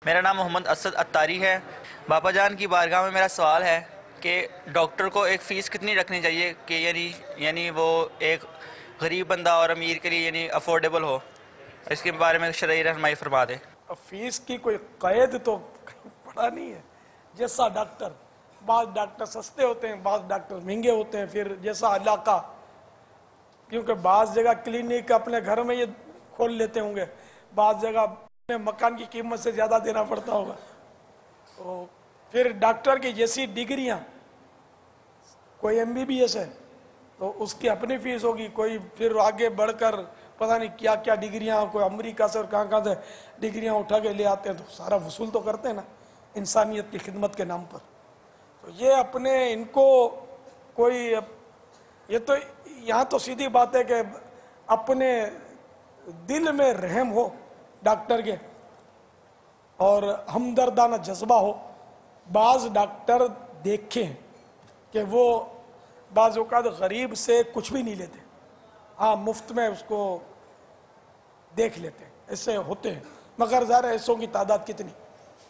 मेरा नाम मोहम्मद असद अत्तारी है। बाबा जान की बारगाह में मेरा सवाल है कि डॉक्टर को एक फ़ीस कितनी रखनी चाहिए कि यानी वो एक गरीब बंदा और अमीर के लिए यानी अफोर्डेबल हो। इसके बारे में शरई रहनुमाई फरमा दें। अब फीस की कोई कैद तो पड़ा नहीं है। जैसा डॉक्टर, बाद डॉक्टर सस्ते होते हैं, बाद डॉक्टर महंगे होते हैं, फिर जैसा इलाका, क्योंकि बाज़ जगह क्लिनिक अपने घर में ये खोल लेते होंगे, बाज़ जगह मकान की कीमत से ज़्यादा देना पड़ता होगा। तो फिर डॉक्टर की जैसी डिग्रियां, कोई एमबीबीएस है तो उसकी अपनी फीस होगी, कोई फिर आगे बढ़कर पता नहीं क्या क्या डिग्रियां, कोई अमेरिका से और कहाँ से डिग्रियां उठा के ले आते हैं, तो सारा वसूल तो करते हैं ना इंसानियत की खिदमत के नाम पर। तो ये अपने इनको कोई, ये तो यहाँ तो सीधी बात है कि अपने दिल में रहम हो डॉक्टर के और हमदर्दाना जज्बा हो। बाज़ डॉक्टर देखें कि वो बाज़ औक़ात गरीब से कुछ भी नहीं लेते, हाँ मुफ्त में उसको देख लेते हैं, ऐसे होते हैं, मगर ज़रा ऐसों की तादाद कितनी।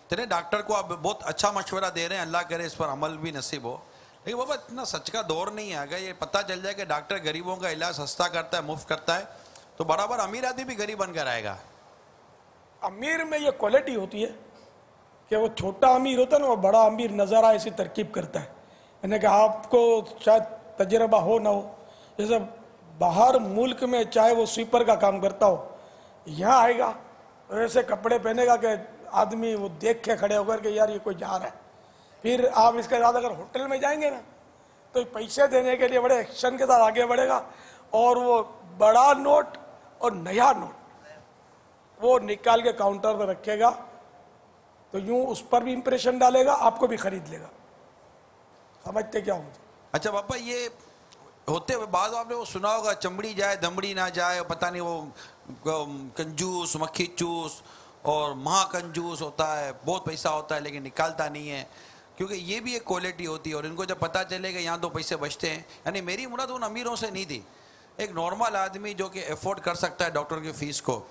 तेरे डॉक्टर को आप बहुत अच्छा मशवरा दे रहे हैं, अल्लाह करे इस पर अमल भी नसीब हो। लेकिन बाबा इतना सच का दौर नहीं है। अगर ये पता चल जाए कि डॉक्टर गरीबों का इलाज सस्ता करता है, मुफ्त करता है, तो बराबर अमीर आदमी भी गरीब बनकर आएगा। अमीर में ये क्वालिटी होती है कि वो छोटा अमीर होता है ना, वो बड़ा अमीर नजर आए ऐसी तरकीब करता है। यानी कि आपको शायद तजर्बा हो ना हो, जैसे बाहर मुल्क में चाहे वो स्वीपर का काम करता हो, यहाँ आएगा तो ऐसे कपड़े पहनेगा कि आदमी वो देख के खड़े होकर के यार ये कोई जा रहा है। फिर आप इसके साथ अगर होटल में जाएंगे ना तो पैसे देने के लिए बड़े एक्शन के साथ आगे बढ़ेगा, और वो बड़ा नोट और नया नोट वो निकाल के काउंटर पर रखेगा, तो यूं उस पर भी इंप्रेशन डालेगा, आपको भी खरीद लेगा। समझते क्या हो मुझे? अच्छा पापा, ये होते हुए बाद आपने वो सुना होगा, चमड़ी जाए दमड़ी ना जाए, पता नहीं वो कंजूस मक्खी चूस और महाकंजूस होता है, बहुत पैसा होता है लेकिन निकालता नहीं है, क्योंकि ये भी एक क्वालिटी होती है। और इनको जब पता चलेगा यहाँ दो पैसे बचते हैं, यानी मेरी मुराद उन अमीरों से नहीं थी, एक नॉर्मल आदमी जो कि अफोर्ड कर सकता है डॉक्टर की फीस को,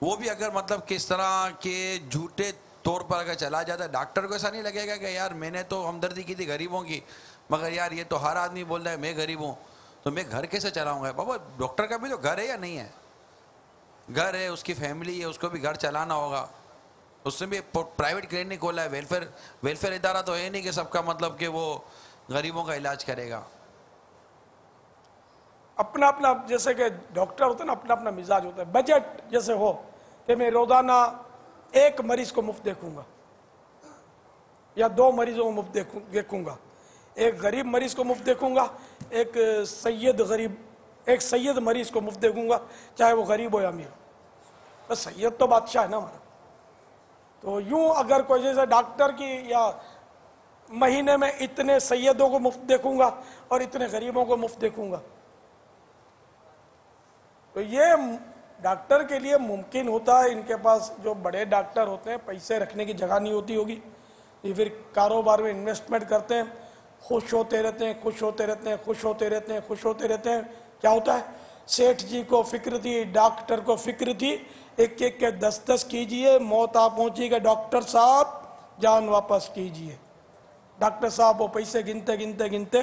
वो भी अगर मतलब किस तरह के झूठे तौर पर अगर चला जाता है, डॉक्टर को ऐसा नहीं लगेगा कि यार मैंने तो हमदर्दी की थी गरीबों की, मगर यार ये तो हर आदमी बोल रहा है मैं गरीब हूँ, तो मैं घर कैसे चलाऊंगा। बाबा डॉक्टर का भी तो घर है या नहीं है? घर है, उसकी फैमिली है, उसको भी घर चलाना होगा। उसने भी प्राइवेट क्लिनिक खोला है, वेलफेयर इदारा तो है नहीं कि सबका मतलब कि वो गरीबों का इलाज करेगा। अपना अपना, जैसे कि डॉक्टर होता है ना, अपना अपना मिजाज होता है। बजट जैसे हो कि मैं रोजाना एक मरीज को मुफ्त देखूंगा या दो मरीजों को मुफ्त देखूंगा, एक गरीब मरीज को मुफ्त देखूंगा, एक सैयद मरीज को मुफ्त देखूंगा, चाहे वो गरीब हो या अमीर। तो सैयद तो बादशाह है ना हमारा। तो यूं अगर कोई जैसे डॉक्टर की, या महीने में इतने सैयदों को मुफ्त देखूंगा और इतने गरीबों को मुफ्त देखूंगा, तो ये डॉक्टर के लिए मुमकिन होता है। इनके पास जो बड़े डॉक्टर होते हैं, पैसे रखने की जगह नहीं होती होगी, ये फिर कारोबार में इन्वेस्टमेंट करते हैं, खुश होते रहते हैं, खुश होते रहते हैं, खुश होते रहते हैं, खुश होते रहते हैं। क्या होता है, सेठ जी को फिक्र थी, डॉक्टर को फिक्र थी, एक एक के 10-10 कीजिए, मौत आ पहुंची कि डॉक्टर साहब जान वापस कीजिए। डॉक्टर साहब वो पैसे गिनते गिनते गिनते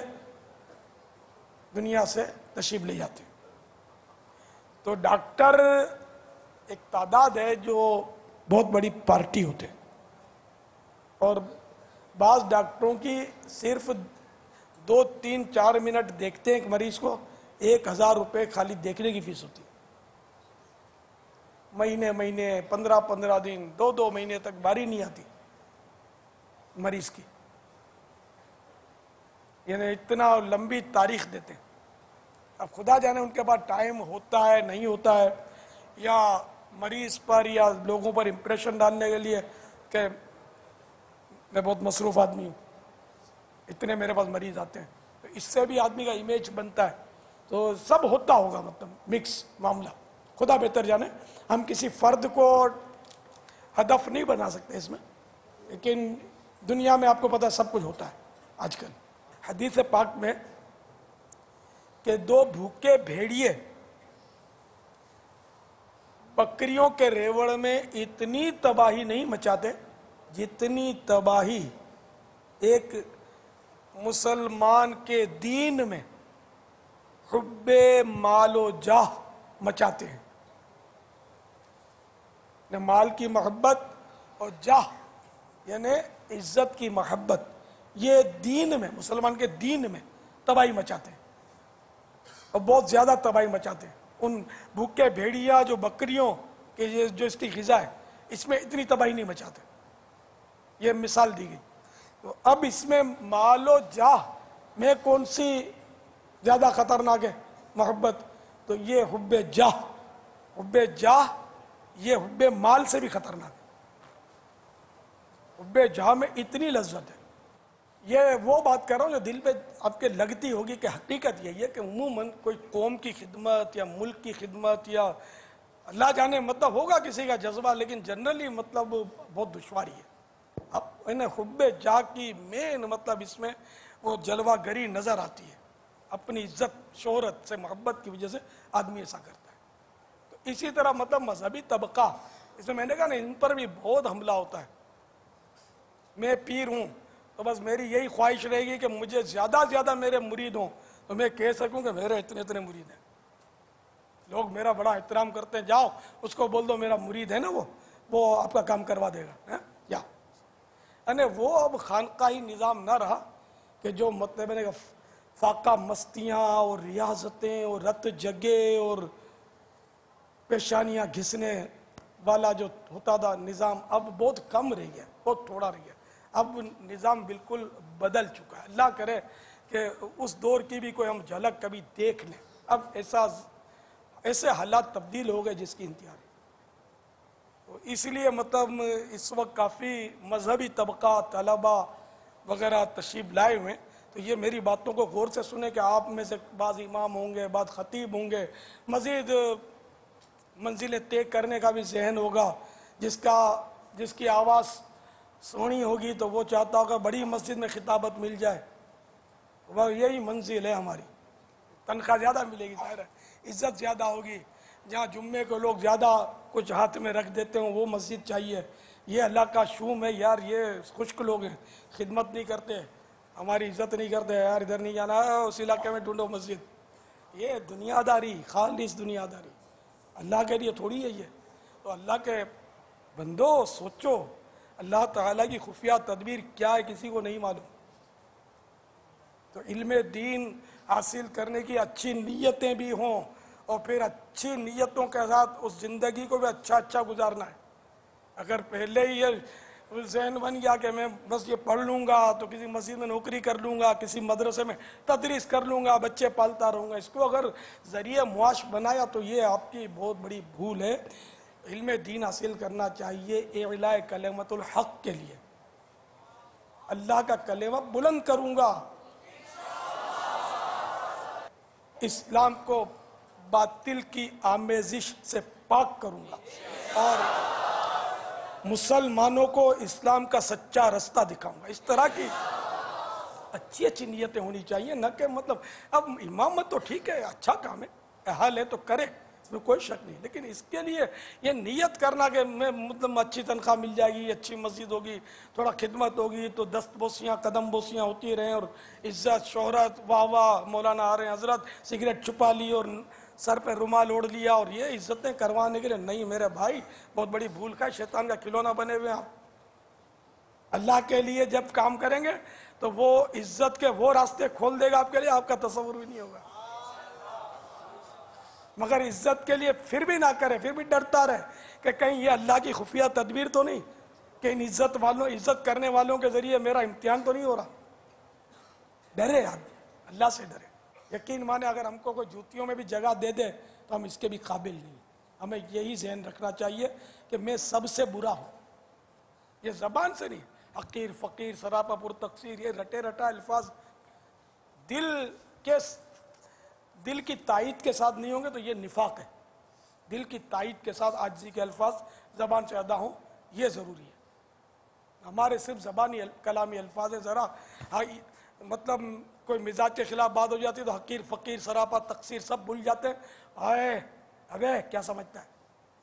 दुनिया से तशरीफ ले जाते। तो डॉक्टर एक तादाद है जो बहुत बड़ी पार्टी होते हैं, और बाज़ डॉक्टरों की सिर्फ 2-3-4 मिनट देखते हैं एक मरीज को, 1000 रुपये खाली देखने की फीस होती है। महीने महीने, 15-15 दिन, 2-2 महीने तक बारी नहीं आती मरीज की, यानी इतना लंबी तारीख देते हैं। अब खुदा जाने उनके पास टाइम होता है नहीं होता है, या मरीज पर या लोगों पर इंप्रेशन डालने के लिए कि मैं बहुत मसरूफ आदमी हूँ, इतने मेरे पास मरीज आते हैं, तो इससे भी आदमी का इमेज बनता है। तो सब होता होगा, मतलब मिक्स मामला, खुदा बेहतर जाने। हम किसी फर्द को हदफ नहीं बना सकते इसमें, लेकिन दुनिया में आपको पता है सब कुछ होता है आजकल। हदीस पाक में कि 2 भूखे भेड़िए बकरियों के रेवड़ में इतनी तबाही नहीं मचाते जितनी तबाही एक मुसलमान के दीन में हुब्बे मालो जाह मचाते हैं। न माल की मोहब्बत और जाह यानी इज्जत की मोहब्बत, ये दीन में, मुसलमान के दीन में तबाही मचाते हैं और बहुत ज़्यादा तबाही मचाते हैं। उन भूखे भेड़िया जो बकरियों के ये जो इसकी ग़िज़ा है, इसमें इतनी तबाही नहीं मचाते। ये मिसाल दी गई। तो अब इसमें मालो जाह में कौन सी ज़्यादा ख़तरनाक है मोहब्बत? तो ये हुब्बे जाह, हुब्बे जाह ये हुब्बे माल से भी खतरनाक है। हुब्बे जाह में इतनी लज्जत है। ये वो बात कर रहा हूँ जो दिल पे आपके लगती होगी कि हकीकत यही है कि उमूमन कोई कौम की खिदमत या मुल्क की खिदमत या अल्लाह जाने मतलब होगा किसी का जज्बा, लेकिन जनरली मतलब बहुत दुश्वारी है। अब इन्हें हुब्बे जाह की मेन मतलब इसमें वो जलवागरी नज़र आती है। अपनी इज्जत शोहरत से मोहब्बत की वजह से आदमी ऐसा करता है। तो इसी तरह मतलब मजहबी तबका, इसमें मैंने कहा ना, इन पर भी बहुत हमला होता है। मैं पीर हूँ तो बस मेरी यही ख्वाहिश रहेगी कि मुझे ज़्यादा से ज़्यादा मेरे मुरीद हों, तो मैं कह सकूँ कि मेरे इतने इतने मुरीद हैं। लोग मेरा बड़ा एहतराम करते हैं, जाओ उसको बोल दो मेरा मुरीद है ना, वो आपका काम करवा देगा, है या अने वो अब खानकाही निज़ाम ना रहा कि जो मतलब मैंने फाका मस्तियाँ और रियाजतें और रत जगे और पेशानियाँ घिसने वाला जो होता था निज़ाम, अब बहुत कम रह गया, बहुत थोड़ा रह गया। अब निज़ाम बिल्कुल बदल चुका है। अल्लाह करे कि उस दौर की भी कोई हम झलक कभी देख लें। अब ऐसे हालात तब्दील हो गए जिसकी इंतहा नहीं। तो इसलिए मतलब इस वक्त काफ़ी मजहबी तबका तलबा वगैरह तशरीफ़ लाए हुए हैं। तो ये मेरी बातों को गौर से सुने कि आप में से बाज़ इमाम होंगे, बाज़ ख़तीब होंगे, मज़ीद मंजिलें तय करने का भी जहन होगा, जिसकी आवाज़ सोनी होगी तो वो चाहता होगा बड़ी मस्जिद में खिताबत मिल जाए। वह यही मंजिल है हमारी। तनख्वाह ज़्यादा मिलेगी, ज़ाहिर है, इज़्ज़त ज़्यादा होगी। जहाँ जुम्मे को लोग ज़्यादा कुछ हाथ में रख देते हों वो मस्जिद चाहिए। ये अल्लाह का शूम है यार, ये खुश्क लोग हैं, खिदमत नहीं करते, हमारी इज़्ज़त नहीं करते, यार इधर नहीं जाना है, उस इलाके में ढूंढो मस्जिद। ये दुनियादारी, खालिस दुनियादारी, अल्लाह के लिए थोड़ी है ये। तो अल्लाह के बंदो सोचो, अल्लाह ताला की खुफिया तदबीर क्या है किसी को नहीं मालूम। तो इल्मे दीन हासिल करने की अच्छी नीयतें भी हों और फिर अच्छी नीयतों के साथ उस ज़िंदगी को भी अच्छा गुजारना है। अगर पहले ही ये जहन बन गया कि मैं बस ये पढ़ लूँगा तो किसी मस्जिद में नौकरी कर लूँगा, किसी मदरसे में तदरीस कर लूँगा, बच्चे पालता रहूँगा, इसको अगर ज़रिए मुआश बनाया तो ये आपकी बहुत बड़ी भूल है। इल्म दीन हासिल करना चाहिए इलाए कलिमतुल हक़ के लिए। अल्लाह का कलेमा बुलंद करूँगा, इस्लाम को बातिल की आमेजिश से पाक करूँगा और मुसलमानों को इस्लाम का सच्चा रास्ता दिखाऊंगा। इस तरह की अच्छी अच्छी नीयतें होनी चाहिए, न कि मतलब अब इमामत तो ठीक है, अच्छा काम है, हाल है तो करे, इसमें कोई शक नहीं, लेकिन इसके लिए ये नीयत करना कि मैं मतलब अच्छी तनख्वाह मिल जाएगी, अच्छी मस्जिद होगी, थोड़ा खिदमत होगी तो दस्त बोसियाँ कदम बोसियाँ होती रहें और इज्जत शोहरत वाह वाह मौलाना आ रहे हैं हजरत, सिगरेट छुपा ली और सर पे रुमाल ओढ़ लिया और ये इज्जतें करवाने के लिए नहीं मेरे भाई, बहुत बड़ी भूल का, शैतान का खिलौना बने हुए आप। अल्लाह के लिए जब काम करेंगे तो वो इज्जत के वो रास्ते खोल देगा आपके लिए, आपका तस्वुर भी नहीं होगा। मगर इज्जत के लिए फिर भी ना करे, फिर भी डरता रहे कि कहीं ये अल्लाह की खुफिया तदबीर तो नहीं, कि इन इज्जत करने वालों के जरिए मेरा इम्तिहान तो नहीं हो रहा। डरे आदमी, अल्लाह से डरे। यकीन माने अगर हमको कोई जूतियों में भी जगह दे दे तो हम इसके भी काबिल नहीं। हमें यही जहन रखना चाहिए कि मैं सबसे बुरा हूँ, ये ज़बान से नहीं, हकीर फ़कीर सरापा पुर तकसीर, ये रटे रटा अल्फाज दिल की तायीद के साथ नहीं होंगे तो ये निफाक है। दिल की तायीद के साथ आजिज़ी के अल्फाज ज़बान से अदा हों, ये ज़रूरी है। हमारे सिर्फ ज़बानी कलामी अल्फाज है, ज़रा मतलब कोई मिजाज के खिलाफ बात हो जाती है तो हकीर फ़कीर सरापा तकसीर सब भूल जाते हैं। आए अबे क्या समझता है,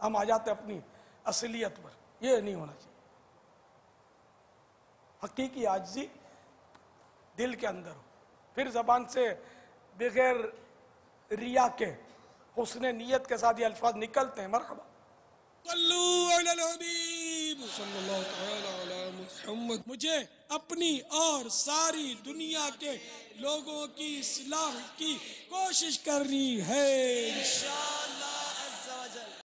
हम आ जाते अपनी असलियत पर। ये नहीं होना चाहिए। हकीकी आजिज़ी दिल के अंदर हो, फिर जबान से बगैर रिया के हुस्ने नियत के साथ ये अल्फाज निकलते हैं, मरहबा मुझे अपनी और सारी दुनिया के लोगों की इस्लाह की कोशिश करनी है।